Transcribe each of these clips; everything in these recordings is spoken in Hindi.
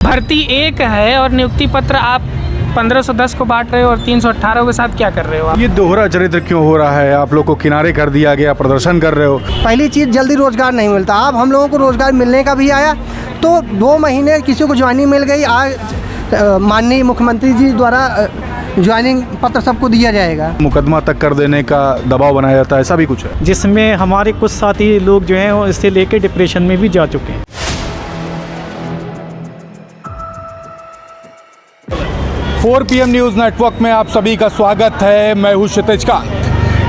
भर्ती एक है और नियुक्ति पत्र आप 1510 को बांट रहे हो और 318 के साथ क्या कर रहे हो आप? ये दोहरा चरित्र क्यों हो रहा है? आप लोग को किनारे कर दिया गया, प्रदर्शन कर रहे हो। पहली चीज़ जल्दी रोज़गार नहीं मिलता। अब हम लोगों को रोज़गार मिलने का भी आया तो 2 महीने किसी को ज्वाइनिंग मिल गई। आज माननीय मुख्यमंत्री जी द्वारा ज्वाइनिंग पत्र सबको दिया जाएगा। मुकदमा तक कर देने का दबाव बनाया जाता है, ऐसा भी कुछ है जिसमें हमारे कुछ साथी लोग जो हैं इससे लेके डिप्रेशन में भी जा चुके हैं। 4 PM न्यूज़ नेटवर्क में आप सभी का स्वागत है। मैं हूँ क्षितिज कांत।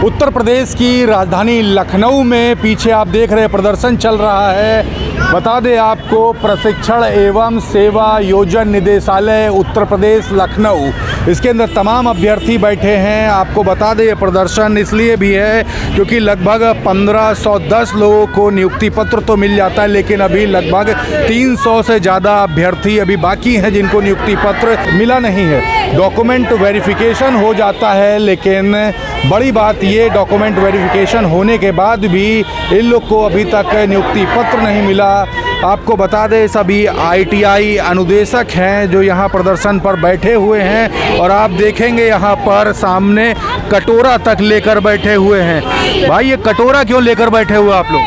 उत्तर प्रदेश की राजधानी लखनऊ में पीछे आप देख रहे प्रदर्शन चल रहा है। बता दें आपको, प्रशिक्षण एवं सेवा योजन निदेशालय उत्तर प्रदेश लखनऊ, इसके अंदर तमाम अभ्यर्थी बैठे हैं। आपको बता दें ये प्रदर्शन इसलिए भी है क्योंकि लगभग 1510 लोगों को नियुक्ति पत्र तो मिल जाता है, लेकिन अभी लगभग 300 से ज़्यादा अभ्यर्थी अभी बाकी हैं जिनको नियुक्ति पत्र मिला नहीं है। डॉक्यूमेंट वेरिफिकेशन हो जाता है, लेकिन बड़ी बात ये, डॉक्यूमेंट वेरिफिकेशन होने के बाद भी इन लोग को अभी तक नियुक्ति पत्र नहीं मिला। आपको बता दें सभी ITI अनुदेशक हैं जो यहाँ प्रदर्शन पर बैठे हुए हैं और आप देखेंगे यहाँ पर सामने कटोरा तक लेकर बैठे हुए हैं। भाई ये कटोरा क्यों लेकर बैठे हुए आप लोग?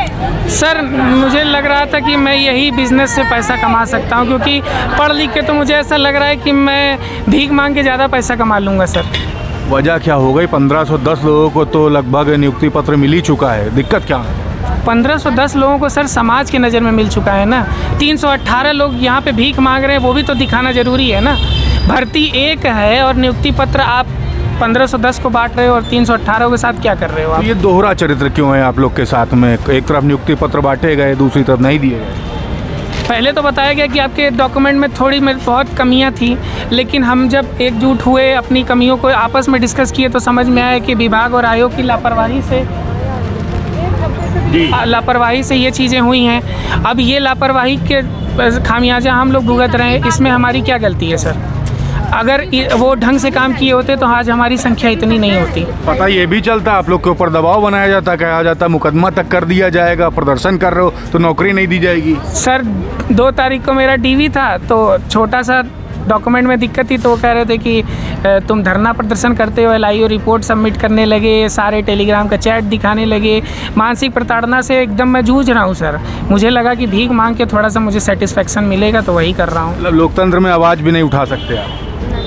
सर मुझे लग रहा था कि मैं यही बिज़नेस से पैसा कमा सकता हूँ, क्योंकि पढ़ लिख के तो मुझे ऐसा लग रहा है कि मैं भीख मांग के ज़्यादा पैसा कमा लूँगा। सर वजह क्या हो गई? 1510 लोगों को तो लगभग नियुक्ति पत्र मिल ही चुका है, दिक्कत क्या है? 1510 लोगों को सर समाज की नज़र में मिल चुका है ना। 318 लोग यहाँ पे भीख मांग रहे हैं, वो भी तो दिखाना ज़रूरी है ना। भर्ती एक है और नियुक्ति पत्र आप 1510 को बांट रहे हो और 318 के साथ क्या कर रहे हो आप? ये दोहरा चरित्र क्यों है आप लोग के साथ में? एक तरफ नियुक्ति पत्र बांटे गए, दूसरी तरफ नहीं दिए गए। पहले तो बताया गया कि आपके डॉक्यूमेंट में थोड़ी बहुत कमियां थी, लेकिन हम जब एकजुट हुए, अपनी कमियों को आपस में डिस्कस किए तो समझ में आया कि विभाग और आयोग की लापरवाही से ये चीज़ें हुई हैं। अब ये लापरवाही के खामियाजा हम लोग भुगत रहे हैं, इसमें हमारी क्या गलती है सर? अगर वो ढंग से काम किए होते तो आज हमारी संख्या इतनी नहीं होती। पता ये भी चलता आप लोग के ऊपर दबाव बनाया जाता, कहा जाता मुकदमा तक कर दिया जाएगा, प्रदर्शन कर रहे हो तो नौकरी नहीं दी जाएगी। सर 2 तारीख को मेरा DV था, तो छोटा सा डॉक्यूमेंट में दिक्कत थी, तो वो कह रहे थे कि तुम धरना प्रदर्शन करते हो, LIO रिपोर्ट सबमिट करने लगे, सारे टेलीग्राम का चैट दिखाने लगे। मानसिक प्रताड़ना से एकदम मैं जूझ रहा हूँ सर। मुझे लगा कि भीख मांग के थोड़ा सा मुझे सेटिस्फेक्शन मिलेगा तो वही कर रहा हूँ। मतलब लोकतंत्र में आवाज़ भी नहीं उठा सकते आप?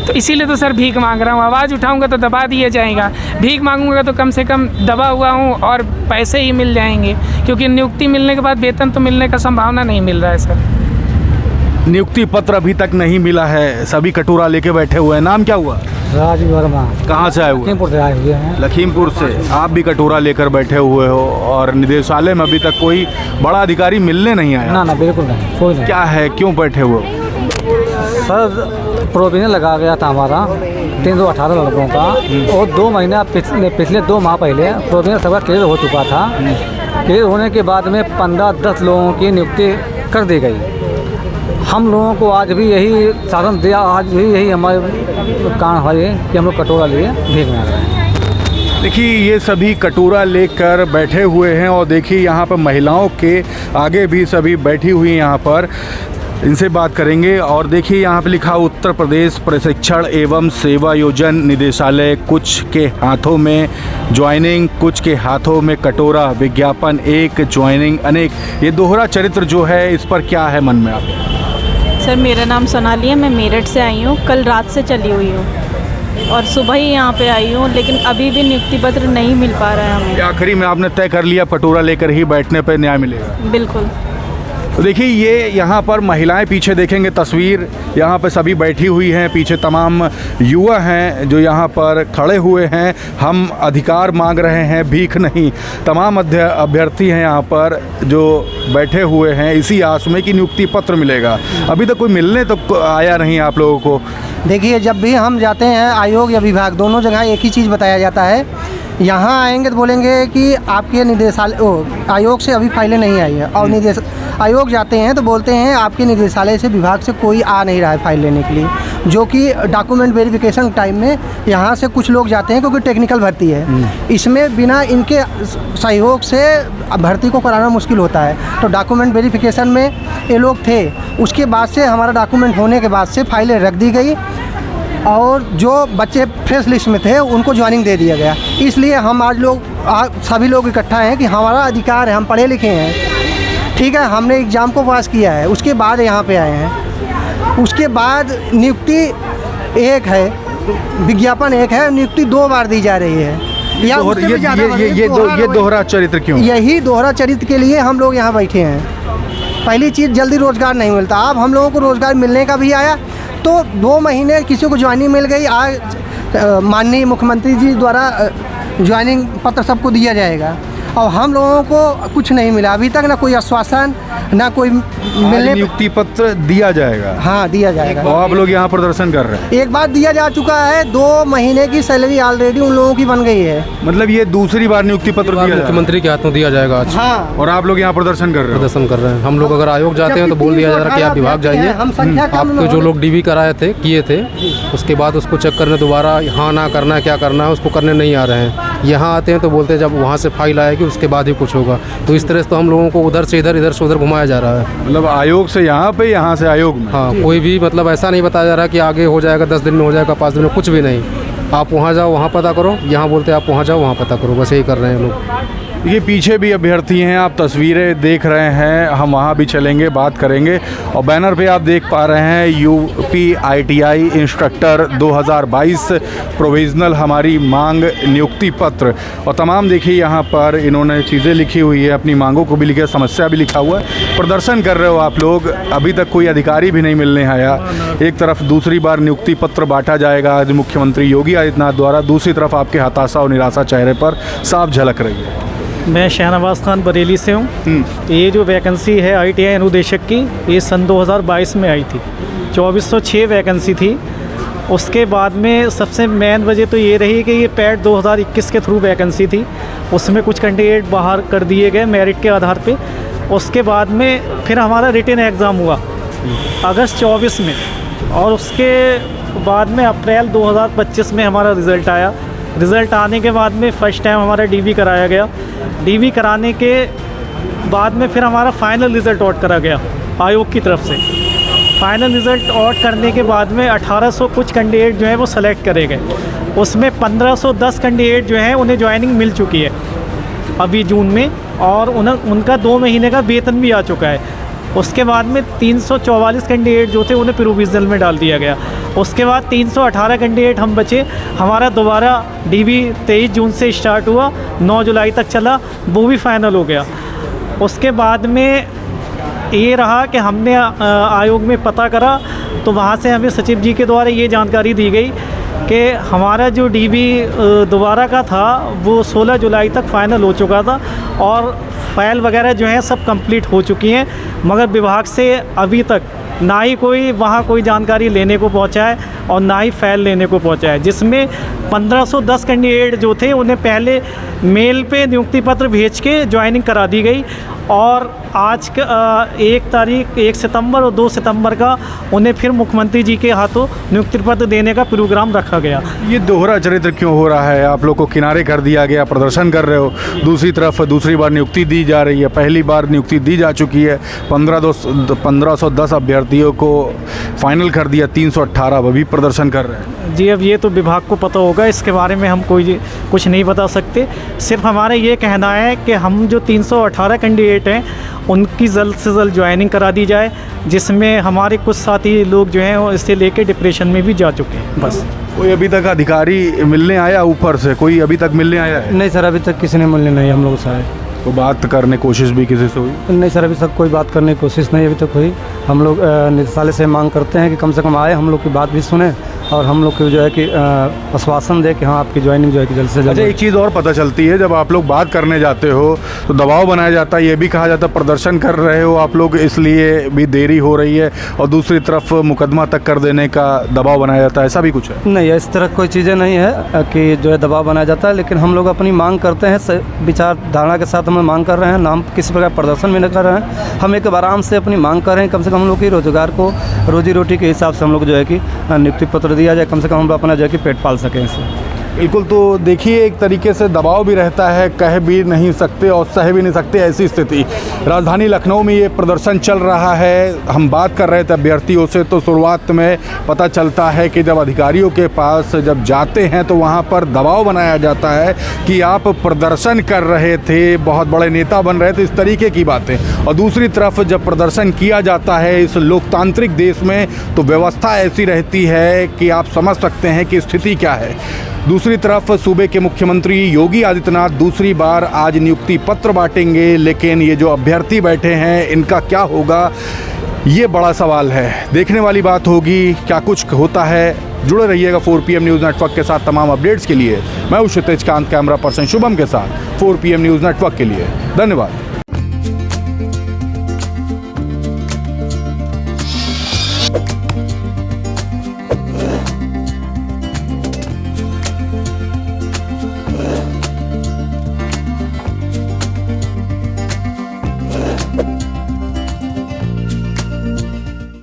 तो इसीलिए तो सर भीख मांग रहा हूँ। आवाज़ उठाऊंगा तो दबा दिया जाएगा, भीख मांगूंगा तो कम से कम दबा हुआ हूँ और पैसे ही मिल जाएंगे, क्योंकि नियुक्ति मिलने के बाद वेतन तो मिलने का संभावना नहीं मिल रहा है सर। नियुक्ति पत्र अभी तक नहीं मिला है, सभी कटोरा लेके बैठे हुए हैं। नाम क्या हुआ? राजीव वर्मा। कहाँ से आए हुए? लखीमपुर से आए हुए हैं। लखीमपुर से। आप भी कटोरा लेकर बैठे हुए हो और निदेशालय में अभी तक कोई बड़ा अधिकारी मिलने नहीं आया? ना बिल्कुल नहीं, कोई नहीं। क्या है, क्यों बैठे हुए हो? सर प्रोविजन लगा गया था हमारा 318 लड़कों का, और 2 महीना पिछले 2 माह पहले प्रोविजन सबका क्लियर हो चुका था। क्लियर होने के बाद में 1510 लोगों की नियुक्ति कर दी गई। हम लोगों को आज भी यही शासन दिया, आज भी यही हमारे कारण है कि हम लोग कटोरा लिए भीख मांग रहे हैं। देखिए ये सभी कटोरा लेकर बैठे हुए हैं और देखिए यहाँ पर महिलाओं के आगे भी सभी बैठी हुई हैं यहाँ पर, इनसे बात करेंगे। और देखिए यहाँ पे लिखा उत्तर प्रदेश प्रशिक्षण एवं सेवा योजन निदेशालय, कुछ के हाथों में ज्वाइनिंग, कुछ के हाथों में कटोरा, विज्ञापन एक, ज्वाइनिंग अनेक। ये दोहरा चरित्र जो है, इस पर क्या है मन में आप? सर मेरा नाम सोनाली है, मैं मेरठ से आई हूँ। कल रात से चली हुई हूँ और सुबह ही यहाँ पे आई हूँ, लेकिन अभी भी नियुक्ति पत्र नहीं मिल पा रहा है हमें। आखिरी में आपने तय कर लिया कटोरा लेकर ही बैठने पर न्याय मिलेगा? बिल्कुल। तो देखिए ये यहाँ पर महिलाएं, पीछे देखेंगे तस्वीर, यहाँ पर सभी बैठी हुई हैं, पीछे तमाम युवा हैं जो यहाँ पर खड़े हुए हैं। हम अधिकार मांग रहे हैं, भीख नहीं। तमाम अभ्यर्थी हैं यहाँ पर जो बैठे हुए हैं इसी आस में कि नियुक्ति पत्र मिलेगा। अभी तक कोई मिलने तो आया नहीं आप लोगों को? देखिए जब भी हम जाते हैं आयोग या विभाग, दोनों जगह एक ही चीज़ बताया जाता है। यहाँ आएंगे तो बोलेंगे कि आपके निदेशालय आयोग से अभी फाइलें नहीं आई हैं, और आयोग जाते हैं तो बोलते हैं आपके निदेशालय से, विभाग से कोई आ नहीं रहा है फाइल लेने के लिए। जो कि डॉक्यूमेंट वेरिफिकेशन टाइम में यहाँ से कुछ लोग जाते हैं क्योंकि टेक्निकल भर्ती है, इसमें बिना इनके सहयोग से भर्ती को कराना मुश्किल होता है। तो डॉक्यूमेंट वेरिफिकेशन में ये लोग थे, उसके बाद से हमारा डॉक्यूमेंट होने के बाद से फाइलें रख दी गई और जो बच्चे फ्रेश लिस्ट में थे उनको ज्वाइनिंग दे दिया गया। इसलिए हम आज सभी लोग इकट्ठा हैं कि हमारा अधिकार है, हम पढ़े लिखे हैं, ठीक है, हमने एग्ज़ाम को पास किया है, उसके बाद यहाँ पे आए हैं। उसके बाद नियुक्ति एक है, विज्ञापन एक है, नियुक्ति 2 बार दी जा रही है। या उससे भी ज़्यादा ये दोहरा चरित्र क्यों? यही दोहरा चरित्र के लिए हम लोग यहाँ बैठे हैं। पहली चीज़, जल्दी रोज़गार नहीं मिलता, अब हम लोगों को रोज़गार मिलने का भी आया तो 2 महीने किसी को ज्वाइनिंग मिल गई। आज माननीय मुख्यमंत्री जी द्वारा ज्वाइनिंग पत्र सबको दिया जाएगा और हम लोगों को कुछ नहीं मिला अभी तक, ना कोई आश्वासन, ना कोई मिलने। नियुक्ति पत्र दिया जाएगा? हाँ, दिया जाएगा। और आप लोग यहाँ प्रदर्शन कर रहे हैं? एक बार दिया जा चुका है, 2 महीने की सैलरी ऑलरेडी उन लोगों की बन गई है। मतलब ये दूसरी बार नियुक्ति पत्र दिया जाएगा? मुख्यमंत्री के हाथों दिया जाएगा आज। हाँ। और आप लोग यहाँ प्रदर्शन कर रहे हैं? प्रदर्शन कर रहे हैं हम लोग। अगर आयोग जाते हैं तो बोल दिया जा रहा है कि आप विभाग जाइए, आपको जो लोग DV कराए थे, किए थे, उसके बाद उसको चेक करने दोबारा हाँ ना करना है, क्या करना है, उसको करने नहीं आ रहे हैं। यहाँ आते हैं तो बोलते हैं जब वहाँ से फाइल आएगी उसके बाद ही कुछ होगा। तो इस तरह से तो हम लोगों को उधर से इधर से उधर घुमाया जा रहा है। मतलब आयोग से यहाँ पे, यहाँ से आयोग में? हाँ, कोई भी मतलब ऐसा नहीं बताया जा रहा कि आगे हो जाएगा, 10 दिन में हो जाएगा, 5 दिन में, कुछ भी नहीं। आप वहाँ जाओ, वहाँ पता करो, यहाँ बोलते हैं आप वहाँ जाओ, वहाँ पता करो, बस यही कर रहे हैं लोग। ये पीछे भी अभ्यर्थी हैं, आप तस्वीरें देख रहे हैं, हम वहाँ भी चलेंगे, बात करेंगे। और बैनर पे आप देख पा रहे हैं UP ITI इंस्ट्रक्टर 2022 प्रोविजनल हमारी मांग नियुक्ति पत्र, और तमाम देखिए यहाँ पर इन्होंने चीज़ें लिखी हुई है, अपनी मांगों को भी लिखा, समस्या भी लिखा हुआ है। प्रदर्शन कर रहे हो आप लोग, अभी तक कोई अधिकारी भी नहीं मिलने आया। एक तरफ दूसरी बार नियुक्ति पत्र बांटा जाएगा आज मुख्यमंत्री योगी आदित्यनाथ द्वारा, दूसरी तरफ आपके हताशा और निराशा चेहरे पर साफ झलक रही है। मैं शहनवाज खान बरेली से हूँ। ये जो वैकेंसी है ITI अनुदेशक की, ये सन 2022 में आई थी, 2406 वैकेंसी थी। उसके बाद में सबसे मेन वजह तो ये रही कि ये पैट 2021 के थ्रू वैकेंसी थी, उसमें कुछ कैंडिडेट बाहर कर दिए गए मेरिट के आधार पे। उसके बाद में फिर हमारा रिटन एग्ज़ाम हुआ अगस्त 24 में, और उसके बाद में अप्रैल 2025 में हमारा रिज़ल्ट आया। रिज़ल्ट आने के बाद में फ़र्स्ट टाइम हमारा DV कराया गया। DV कराने के बाद में फिर हमारा फ़ाइनल रिज़ल्ट आउट करा गया आयोग की तरफ से। फ़ाइनल रिज़ल्ट आउट करने के बाद में 1800 कुछ कैंडिडेट जो हैं वो सेलेक्ट करे गए। उसमें 1510 कैंडिडेट जो हैं उन्हें ज्वाइनिंग मिल चुकी है अभी जून में, और उनका 2 महीने का वेतन भी आ चुका है। उसके बाद में 344 कैंडिडेट जो थे उन्हें प्रोविजनल में डाल दिया गया। उसके बाद 318 कैंडिडेट हम बचे। हमारा दोबारा DV 23 जून से स्टार्ट हुआ, 9 जुलाई तक चला, वो भी फाइनल हो गया। उसके बाद में ये रहा कि हमने आयोग में पता करा तो वहाँ से हमें सचिव जी के द्वारा ये जानकारी दी गई कि हमारा जो DV दोबारा का था वो 16 जुलाई तक फ़ाइनल हो चुका था और फाइल वगैरह जो है सब कंप्लीट हो चुकी हैं, मगर विभाग से अभी तक ना ही कोई वहाँ कोई जानकारी लेने को पहुँचा है और ना ही फाइल लेने को पहुँचा है। जिसमें 1510 कैंडिडेट जो थे उन्हें पहले मेल पे नियुक्ति पत्र भेज के ज्वाइनिंग करा दी गई, और आज का 1 सितंबर और 2 सितंबर का उन्हें फिर मुख्यमंत्री जी के हाथों नियुक्ति पत्र देने का प्रोग्राम रखा गया। ये दोहरा चरित्र क्यों हो रहा है? आप लोग को किनारे कर दिया गया, प्रदर्शन कर रहे हो, दूसरी तरफ दूसरी बार नियुक्ति दी जा रही है, पहली बार नियुक्ति दी जा चुकी है, 1510 अभ्यर्थियों को फाइनल कर दिया, 318 अभी प्रदर्शन कर रहे हैं। जी, अब ये तो विभाग को पता होगा, इसके बारे में हम कोई कुछ नहीं बता सकते। सिर्फ हमारा ये कहना है कि हम जो 318 कैंडिडेट हैं उनकी जल्द से जल्द ज्वाइनिंग करा दी जाए, जिसमें हमारे कुछ साथी लोग जो हैं इससे लेके डिप्रेशन में भी जा चुके हैं। बस कोई अभी तक अधिकारी मिलने आया ऊपर से? कोई अभी तक मिलने आया है? नहीं सर, अभी तक किसी ने मिलने नहीं हम लोग से आए। तो बात करने कोशिश भी किसी से हुई? नहीं सर, अभी तक कोई बात करने की कोशिश नहीं अभी तक हुई। हम लोग निदेशालय से मांग करते हैं कि कम से कम आए, हम लोग की बात भी सुने और हम लोग को जो है कि आश्वासन दे कि हाँ आपकी ज्वाइनिंग जो है कि जल्द से अच्छा, जल्द। एक चीज़ और पता चलती है, जब आप लोग बात करने जाते हो तो दबाव बनाया जाता है, ये भी कहा जाता है प्रदर्शन कर रहे हो आप लोग इसलिए भी देरी हो रही है, और दूसरी तरफ मुकदमा तक कर देने का दबाव बनाया जाता है, ऐसा भी कुछ है? नहीं, इस तरह कोई चीज़ें नहीं है कि जो है दबाव बनाया जाता है, लेकिन हम लोग अपनी मांग करते हैं, विचारधारा के साथ हम मांग कर रहे हैं, नाम किसी प्रकार प्रदर्शन भी नहीं कर रहे हैं, हम एक आराम से अपनी मांग कर रहे हैं, कम से कम हम लोग की रोज़गार को, रोजी रोटी के हिसाब से हम लोग जो है कि नियुक्ति पत्र दिया जाए, कम से कम हम लोग अपना जो है कि पेट पाल सकें इससे। बिल्कुल, तो देखिए एक तरीके से दबाव भी रहता है, कह भी नहीं सकते और सह भी नहीं सकते ऐसी स्थिति। राजधानी लखनऊ में ये प्रदर्शन चल रहा है। हम बात कर रहे थे अभ्यर्थियों से, तो शुरुआत में पता चलता है कि जब अधिकारियों के पास जब जाते हैं तो वहाँ पर दबाव बनाया जाता है कि आप प्रदर्शन कर रहे थे, बहुत बड़े नेता बन रहे थे, इस तरीके की बातें। और दूसरी तरफ जब प्रदर्शन किया जाता है इस लोकतांत्रिक देश में तो व्यवस्था ऐसी रहती है कि आप समझ सकते हैं कि स्थिति क्या है। दूसरी तरफ सूबे के मुख्यमंत्री योगी आदित्यनाथ दूसरी बार आज नियुक्ति पत्र बांटेंगे, लेकिन ये जो अभ्यर्थी बैठे हैं इनका क्या होगा, ये बड़ा सवाल है। देखने वाली बात होगी क्या कुछ होता है। जुड़े रहिएगा 4 PM न्यूज़ नेटवर्क के साथ तमाम अपडेट्स के लिए। मैं हूँ क्षितिज कांत, कैमरा पर्सन शुभम के साथ 4 PM न्यूज़ नेटवर्क के लिए। धन्यवाद।